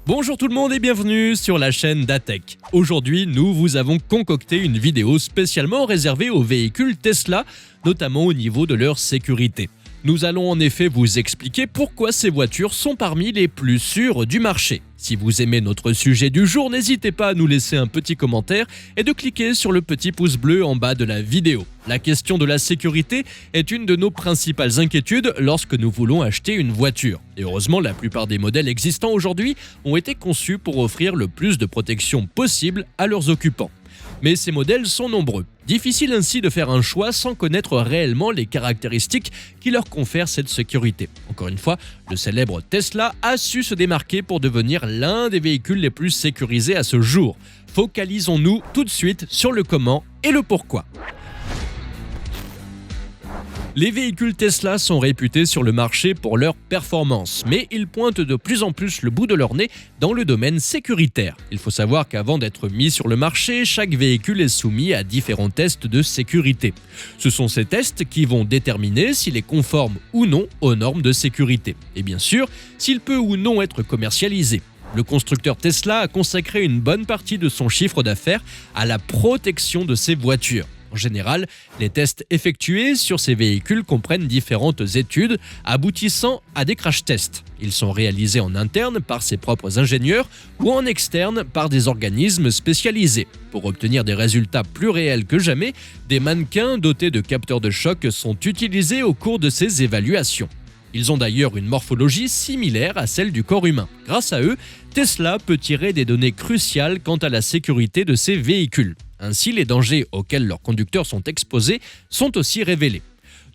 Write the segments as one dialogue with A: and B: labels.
A: Bonjour tout le monde et bienvenue sur la chaîne d'Atech. Aujourd'hui, nous vous avons concocté une vidéo spécialement réservée aux véhicules Tesla, notamment au niveau de leur sécurité. Nous allons en effet vous expliquer pourquoi ces voitures sont parmi les plus sûres du marché. Si vous aimez notre sujet du jour, n'hésitez pas à nous laisser un petit commentaire et de cliquer sur le petit pouce bleu en bas de la vidéo. La question de la sécurité est une de nos principales inquiétudes lorsque nous voulons acheter une voiture. Et heureusement, la plupart des modèles existants aujourd'hui ont été conçus pour offrir le plus de protection possible à leurs occupants. Mais ces modèles sont nombreux. Difficile ainsi de faire un choix sans connaître réellement les caractéristiques qui leur confèrent cette sécurité. Encore une fois, le célèbre Tesla a su se démarquer pour devenir l'un des véhicules les plus sécurisés à ce jour. Focalisons-nous tout de suite sur le comment et le pourquoi. Les véhicules Tesla sont réputés sur le marché pour leur performance, mais ils pointent de plus en plus le bout de leur nez dans le domaine sécuritaire. Il faut savoir qu'avant d'être mis sur le marché, chaque véhicule est soumis à différents tests de sécurité. Ce sont ces tests qui vont déterminer s'il est conforme ou non aux normes de sécurité, et bien sûr, s'il peut ou non être commercialisé. Le constructeur Tesla a consacré une bonne partie de son chiffre d'affaires à la protection de ses voitures. En général, les tests effectués sur ces véhicules comprennent différentes études aboutissant à des crash tests. Ils sont réalisés en interne par ses propres ingénieurs ou en externe par des organismes spécialisés. Pour obtenir des résultats plus réels que jamais, des mannequins dotés de capteurs de choc sont utilisés au cours de ces évaluations. Ils ont d'ailleurs une morphologie similaire à celle du corps humain. Grâce à eux, Tesla peut tirer des données cruciales quant à la sécurité de ses véhicules. Ainsi, les dangers auxquels leurs conducteurs sont exposés sont aussi révélés.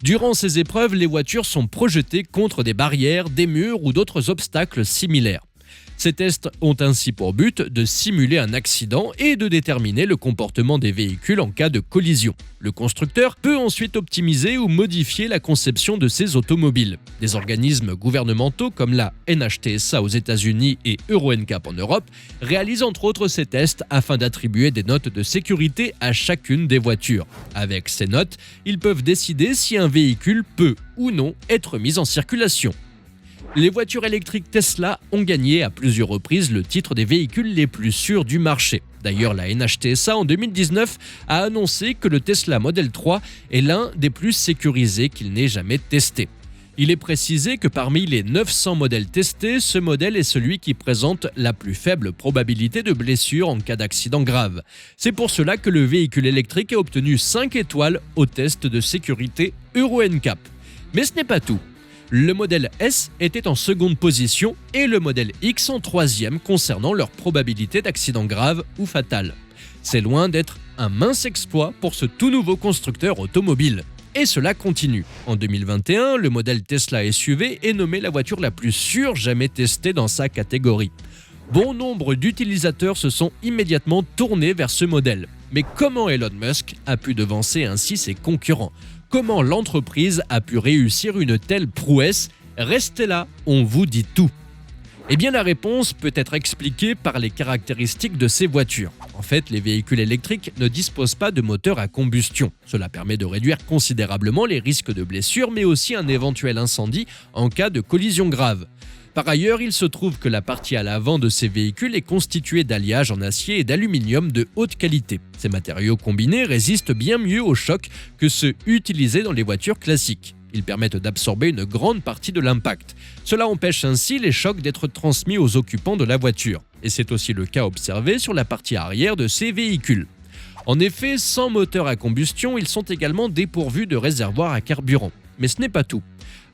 A: Durant ces épreuves, les voitures sont projetées contre des barrières, des murs ou d'autres obstacles similaires. Ces tests ont ainsi pour but de simuler un accident et de déterminer le comportement des véhicules en cas de collision. Le constructeur peut ensuite optimiser ou modifier la conception de ses automobiles. Des organismes gouvernementaux comme la NHTSA aux États-Unis et Euro NCAP en Europe réalisent entre autres ces tests afin d'attribuer des notes de sécurité à chacune des voitures. Avec ces notes, ils peuvent décider si un véhicule peut ou non être mis en circulation. Les voitures électriques Tesla ont gagné à plusieurs reprises le titre des véhicules les plus sûrs du marché. D'ailleurs, la NHTSA en 2019 a annoncé que le Tesla Model 3 est l'un des plus sécurisés qu'il n'ait jamais testé. Il est précisé que parmi les 900 modèles testés, ce modèle est celui qui présente la plus faible probabilité de blessure en cas d'accident grave. C'est pour cela que le véhicule électrique a obtenu 5 étoiles au test de sécurité Euro NCAP. Mais ce n'est pas tout. Le modèle S était en seconde position et le modèle X en troisième concernant leur probabilité d'accident grave ou fatal. C'est loin d'être un mince exploit pour ce tout nouveau constructeur automobile. Et cela continue. En 2021, le modèle Tesla SUV est nommé la voiture la plus sûre jamais testée dans sa catégorie. Bon nombre d'utilisateurs se sont immédiatement tournés vers ce modèle. Mais comment Elon Musk a pu devancer ainsi ses concurrents ? Comment l'entreprise a pu réussir une telle prouesse ? Restez là, on vous dit tout. Eh bien, la réponse peut être expliquée par les caractéristiques de ces voitures. En fait, les véhicules électriques ne disposent pas de moteur à combustion. Cela permet de réduire considérablement les risques de blessures, mais aussi un éventuel incendie en cas de collision grave. Par ailleurs, il se trouve que la partie à l'avant de ces véhicules est constituée d'alliages en acier et d'aluminium de haute qualité. Ces matériaux combinés résistent bien mieux aux chocs que ceux utilisés dans les voitures classiques. Ils permettent d'absorber une grande partie de l'impact. Cela empêche ainsi les chocs d'être transmis aux occupants de la voiture. Et c'est aussi le cas observé sur la partie arrière de ces véhicules. En effet, sans moteur à combustion, ils sont également dépourvus de réservoirs à carburant. Mais ce n'est pas tout.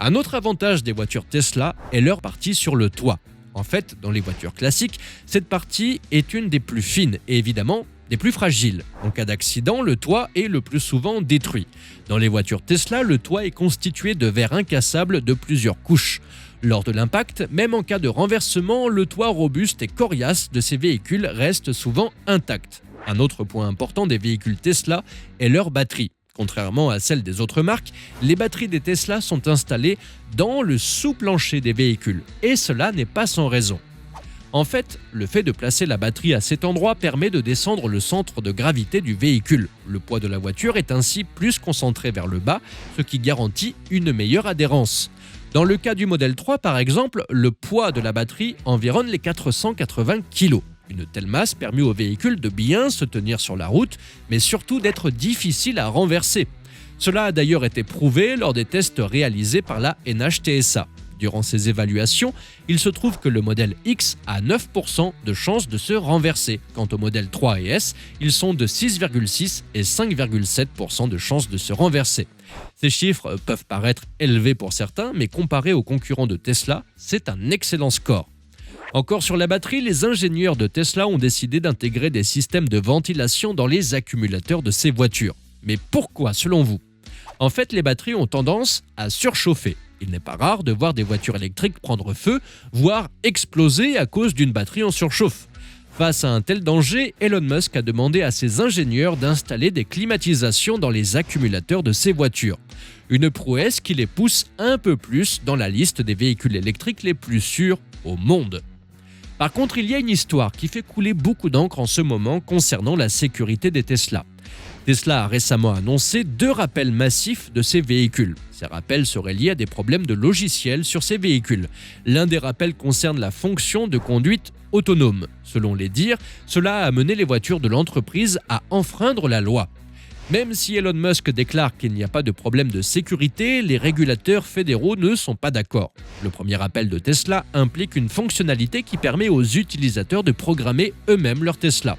A: Un autre avantage des voitures Tesla est leur partie sur le toit. En fait, dans les voitures classiques, cette partie est une des plus fines et évidemment des plus fragiles. En cas d'accident, le toit est le plus souvent détruit. Dans les voitures Tesla, le toit est constitué de verre incassable de plusieurs couches. Lors de l'impact, même en cas de renversement, le toit robuste et coriace de ces véhicules reste souvent intact. Un autre point important des véhicules Tesla est leur batterie. Contrairement à celles des autres marques, les batteries des Tesla sont installées dans le sous-plancher des véhicules. Et cela n'est pas sans raison. En fait, le fait de placer la batterie à cet endroit permet de descendre le centre de gravité du véhicule. Le poids de la voiture est ainsi plus concentré vers le bas, ce qui garantit une meilleure adhérence. Dans le cas du modèle 3 par exemple, le poids de la batterie environne les 480 kg. Une telle masse permet au véhicule de bien se tenir sur la route, mais surtout d'être difficile à renverser. Cela a d'ailleurs été prouvé lors des tests réalisés par la NHTSA. Durant ces évaluations, il se trouve que le modèle X a 9% de chances de se renverser. Quant au modèle 3 et S, ils sont de 6,6 et 5,7% de chances de se renverser. Ces chiffres peuvent paraître élevés pour certains, mais comparés aux concurrents de Tesla, c'est un excellent score. Encore sur la batterie, les ingénieurs de Tesla ont décidé d'intégrer des systèmes de ventilation dans les accumulateurs de ces voitures. Mais pourquoi, selon vous ? En fait, les batteries ont tendance à surchauffer. Il n'est pas rare de voir des voitures électriques prendre feu, voire exploser à cause d'une batterie en surchauffe. Face à un tel danger, Elon Musk a demandé à ses ingénieurs d'installer des climatisations dans les accumulateurs de ses voitures. Une prouesse qui les pousse un peu plus dans la liste des véhicules électriques les plus sûrs au monde. Par contre, il y a une histoire qui fait couler beaucoup d'encre en ce moment concernant la sécurité des Tesla. Tesla a récemment annoncé 2 rappels massifs de ses véhicules. Ces rappels seraient liés à des problèmes de logiciel sur ces véhicules. L'un des rappels concerne la fonction de conduite autonome. Selon les dires, cela a amené les voitures de l'entreprise à enfreindre la loi. Même si Elon Musk déclare qu'il n'y a pas de problème de sécurité, les régulateurs fédéraux ne sont pas d'accord. Le premier rappel de Tesla implique une fonctionnalité qui permet aux utilisateurs de programmer eux-mêmes leur Tesla.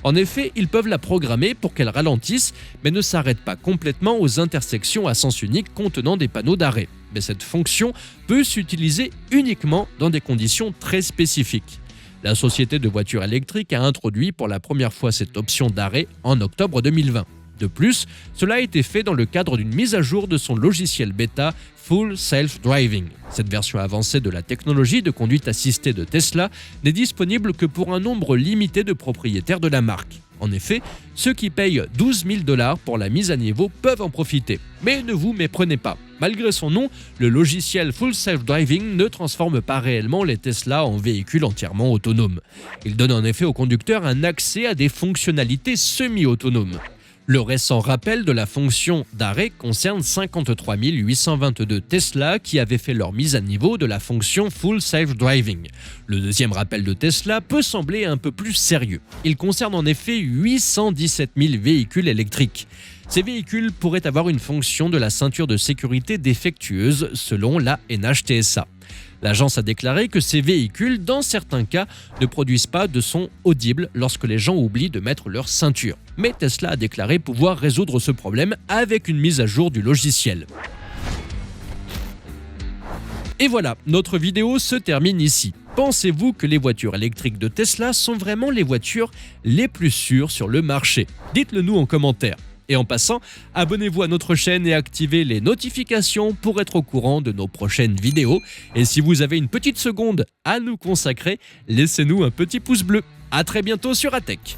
A: En effet, ils peuvent la programmer pour qu'elle ralentisse, mais ne s'arrête pas complètement aux intersections à sens unique contenant des panneaux d'arrêt. Mais cette fonction peut s'utiliser uniquement dans des conditions très spécifiques. La société de voitures électriques a introduit pour la première fois cette option d'arrêt en octobre 2020. De plus, cela a été fait dans le cadre d'une mise à jour de son logiciel bêta Full Self Driving. Cette version avancée de la technologie de conduite assistée de Tesla n'est disponible que pour un nombre limité de propriétaires de la marque. En effet, ceux qui payent 12 000 $ pour la mise à niveau peuvent en profiter. Mais ne vous méprenez pas. Malgré son nom, le logiciel Full Self Driving ne transforme pas réellement les Tesla en véhicules entièrement autonomes. Il donne en effet au conducteur un accès à des fonctionnalités semi-autonomes. Le récent rappel de la fonction d'arrêt concerne 53 822 Tesla qui avaient fait leur mise à niveau de la fonction Full Self Driving. Le deuxième rappel de Tesla peut sembler un peu plus sérieux. Il concerne en effet 817 000 véhicules électriques. Ces véhicules pourraient avoir une fonction de la ceinture de sécurité défectueuse selon la NHTSA. L'agence a déclaré que ces véhicules, dans certains cas, ne produisent pas de son audible lorsque les gens oublient de mettre leur ceinture. Mais Tesla a déclaré pouvoir résoudre ce problème avec une mise à jour du logiciel. Et voilà, notre vidéo se termine ici. Pensez-vous que les voitures électriques de Tesla sont vraiment les voitures les plus sûres sur le marché ? Dites-le nous en commentaire. Et en passant, abonnez-vous à notre chaîne et activez les notifications pour être au courant de nos prochaines vidéos. Et si vous avez une petite seconde à nous consacrer, laissez-nous un petit pouce bleu. À très bientôt sur ATech.